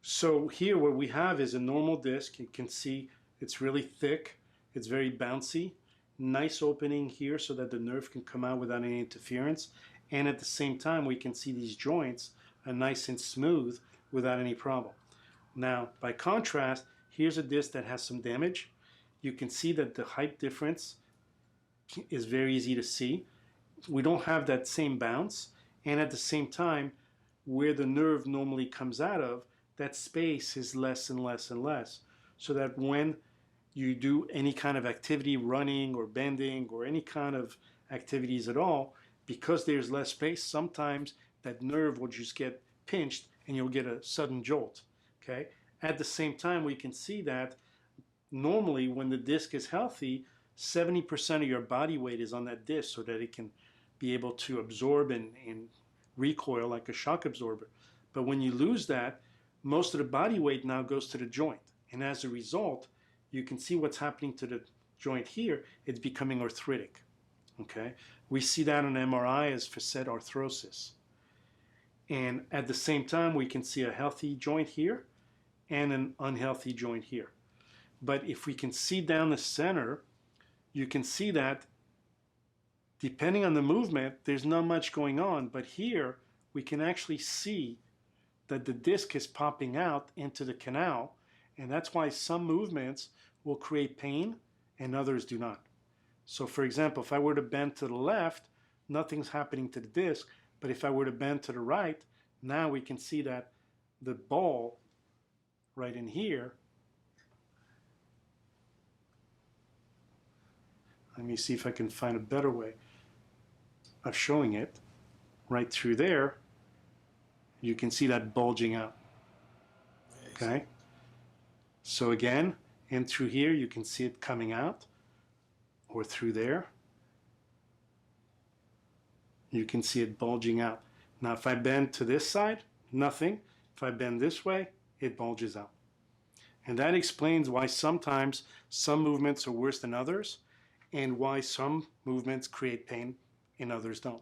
So here what we have is a normal disc. You can see it's really thick. It's very bouncy. Nice opening here so that the nerve can come out without any interference. And at the same time, we can see these joints are nice and smooth without any problem. Now, by contrast, here's a disc that has some damage. You can see that the height difference is very easy to see. We don't have that same bounce. And at the same time, where the nerve normally comes out of, that space is less and less and less. So that when you do any kind of activity, running or bending or any kind of activities at all, because there's less space, sometimes that nerve will just get pinched and you'll get a sudden jolt. Okay. At the same time, we can see that normally when the disc is healthy, 70% of your body weight is on that disc so that it can be able to absorb and recoil like a shock absorber. But when you lose that, most of the body weight now goes to the joint. And as a result, you can see what's happening to the joint here. It's becoming arthritic. Okay? We see that on MRI as facet arthrosis. And at the same time, we can see a healthy joint here and an unhealthy joint here. But if we can see down the center, you can see that depending on the movement, there's not much going on. But here, we can actually see that the disc is popping out into the canal. And that's why some movements will create pain and others do not. So for example, if I were to bend to the left, nothing's happening to the disc. But if I were to bend to the right, now we can see that the ball right in here, let me see if I can find a better way of showing it. Right through there, you can see that bulging out. Okay? So again, in through here, you can see it coming out, or through there, you can see it bulging out. Now, if I bend to this side, nothing. If I bend this way, it bulges out. And that explains why sometimes some movements are worse than others, and why some movements create pain and others don't.